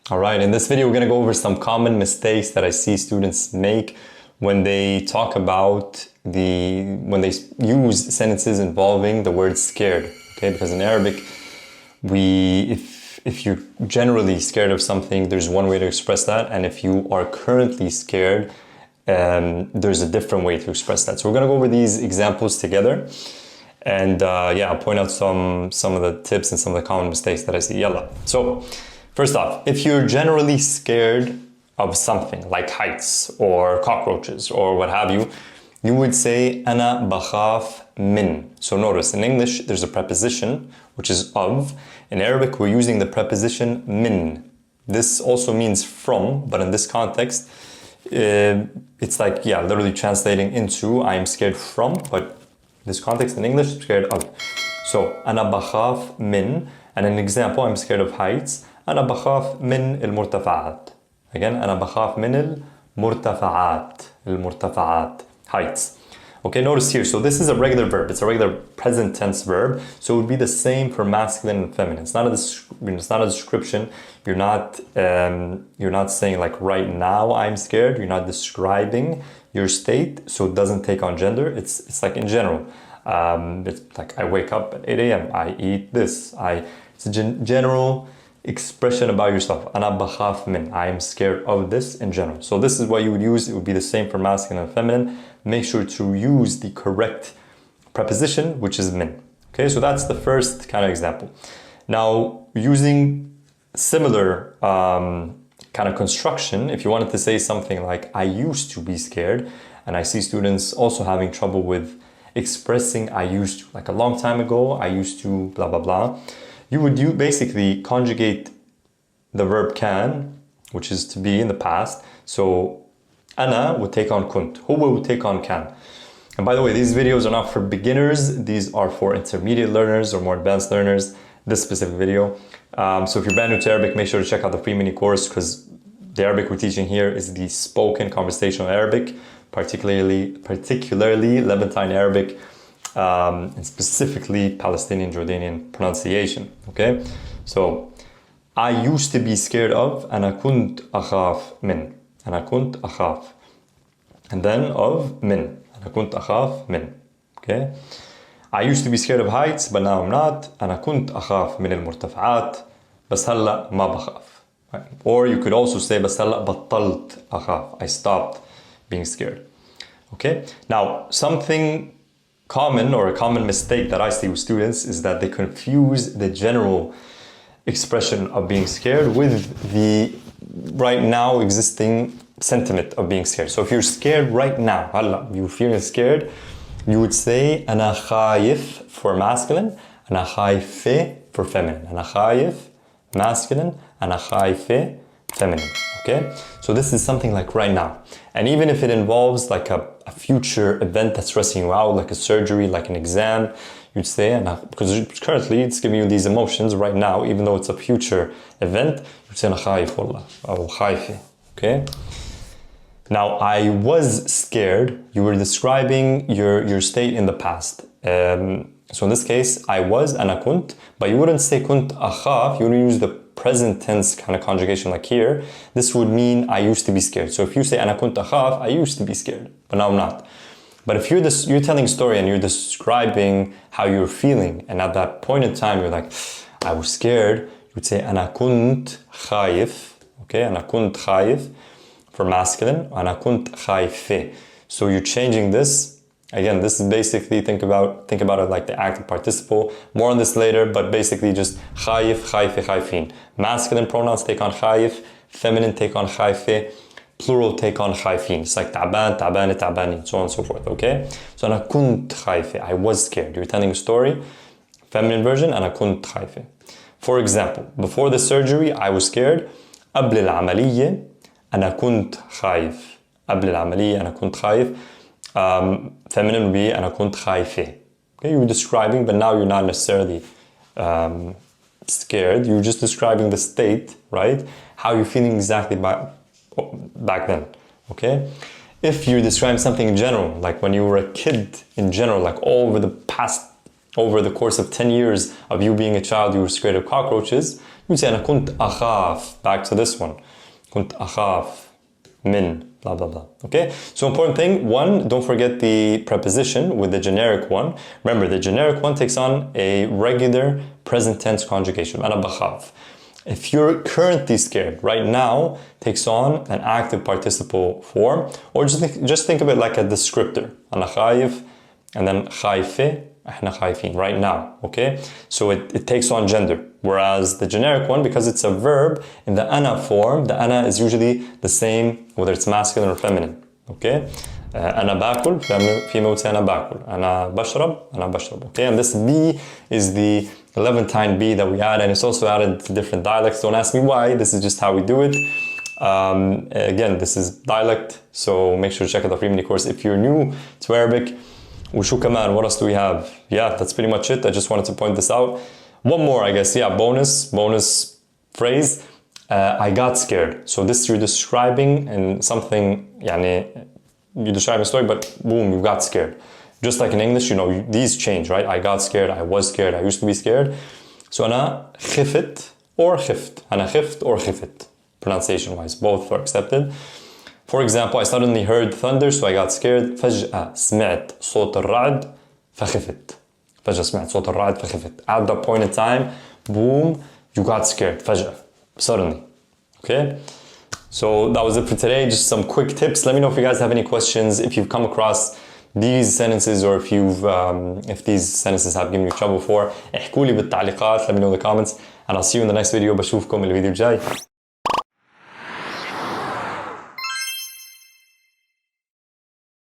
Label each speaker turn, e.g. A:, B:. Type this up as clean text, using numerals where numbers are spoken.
A: All right, in this video, we're gonna go over some common mistakes that I see students make when they talk about when they use sentences involving the word scared, okay? Because in Arabic, if you're generally scared of something, there's one way to express that. And if you are currently scared, there's a different way to express that. So we're gonna go over these examples together. And yeah, I'll point out some of the tips and some of the common mistakes that I see. Yalla. So, first off, if you're generally scared of something like heights or cockroaches or what have you, you would say أنا بخاف من. So notice in English there's a preposition which is of. In Arabic we're using the preposition min. This also means from, but in this context it's like, yeah, literally translating into I am scared from, but in this context in English, I'm scared of. So أنا بخاف من, and an example, I'm scared of heights. أنا بخاف من المرتفعات. Again, أنا بخاف من المرتفعات. Heights. Okay, notice here. So this is a regular verb. It's a regular present tense verb. So it would be the same for masculine and feminine. It's not a description. You're not saying like right now I'm scared. You're not describing your state. So it doesn't take on gender. It's like in general. It's like I wake up at 8 a.m. I eat this. It's a general expression about yourself. أنا بخاف من. I am scared of this in general. So this is what you would use. It would be the same for masculine and feminine. Make sure to use the correct preposition, which is min. Okay, so that's the first kind of example. Now, using similar kind of construction, if you wanted to say something like I used to be scared, and I see students also having trouble with expressing I used to, like a long time ago, I used to blah, blah, blah. You would basically conjugate the verb can, which is to be in the past. So أنا would take on كنت, هو would take on can. And by the way, these videos are not for beginners. These are for intermediate learners or more advanced learners, this specific video. So if you're brand new to Arabic, make sure to check out the free mini course, because the Arabic we're teaching here is the spoken conversational Arabic, particularly Levantine Arabic, and specifically Palestinian Jordanian pronunciation. Okay, so I used to be scared of أنا كنت أخاف من. أنا كنت أخاف, and then of من. أنا كنت أخاف من. Okay, I used to be scared of heights, but now I'm not. أنا كنت أخاف من المرتفعات, بس هلا ما بخاف. Or you could also say بس هلا بطلت أخاف. I stopped being scared. Okay, now something common or a common mistake that I see with students is that they confuse the general expression of being scared with the right now existing sentiment of being scared. So if you're scared right now, you're feeling scared, you would say أنا خايف for masculine, أنا خايفة for feminine. أنا خايف masculine, أنا خايفة feminine. Okay, so this is something like right now. And even if it involves like a future event that's stressing you out, like a surgery, like an exam, you'd say, because currently it's giving you these emotions right now, even though it's a future event, you'd say, أنا خايف والله, أو خايفة. Okay? Now, I was scared. You were describing your state in the past. So in this case, I was, أنا كنت, but you wouldn't say كنت أخاف, you wouldn't use the present tense kind of conjugation like here. This would mean I used to be scared. So if you say أنا كنت أخاف, I used to be scared, but now I'm not. But if you're telling a story and you're describing how you're feeling, and at that point in time you're like, I was scared, you would say أنا كنت خايف. Okay, أنا كنت خايف for masculine, أنا كنت خايفة. So you're changing this. Again, this is basically, think about it like the active participle. More on this later, but basically just خايف, خايفة, خايفين. Masculine pronouns take on خايف, feminine take on خايفة, plural take on خايفين. It's like تعبان, تعبانة, تعبانين, so on and so forth, okay? So أنا كنت خايفة, I was scared. You're telling a story, feminine version, أنا كنت خايفة. For example, before the surgery, I was scared. قبل العملية, أنا كنت خايف. قبل العملية, أنا كنت خايف. Feminine would be أنا كنت خايفة. Okay, you were describing, but now you're not necessarily scared. You're just describing the state, right? How you're feeling exactly back then. Okay? If you're describing something in general, like when you were a kid in general, like over the course of 10 years of you being a child, you were scared of cockroaches, You say أنا كنت أخاف. Back to this one. كنت أخاف من blah blah blah. Okay? So important thing, one, don't forget the preposition with the generic one. Remember, the generic one takes on a regular present tense conjugation. أنا بخاف. If you're currently scared, right now takes on an active participle form, or just think of it like a descriptor. أنا خايف, and then خايفة, احنا خايفين, right now, okay? So it takes on gender. Whereas the generic one, because it's a verb, in the أنا form, the أنا is usually the same, whether it's masculine or feminine, okay? أنا باكل, في موت أنا باكل. أنا بشرب, okay? And this B is the Levantine B that we add, and it's also added to different dialects. Don't ask me why, this is just how we do it. Again, this is dialect, so make sure to check out the free mini course if you're new to Arabic. وشو كمان, what else do we have? Yeah, that's pretty much it. I just wanted to point this out. One more, I guess, yeah, bonus phrase. I got scared. So this you're describing in something, يعني, you describe a story, but boom, you got scared. Just like in English, you know, these change, right? I got scared, I was scared, I used to be scared. So أنا خفت or خفت. أنا خفت or خفت. Pronunciation-wise, both are accepted. For example, I suddenly heard thunder, so I got scared. فجأة سمعت صوت الرعد فخفت. فجأة سمعت صوت الرعد فخفت. At that point in time, boom, you got scared. فجأة, suddenly. Okay? So that was it for today. Just some quick tips. Let me know if you guys have any questions, if you've come across these sentences, or if these sentences have given you trouble before. احكوا لي بالتعليقات. Let me know in the comments. And I'll see you in the next video. بشوفكم الفيديو الجاي.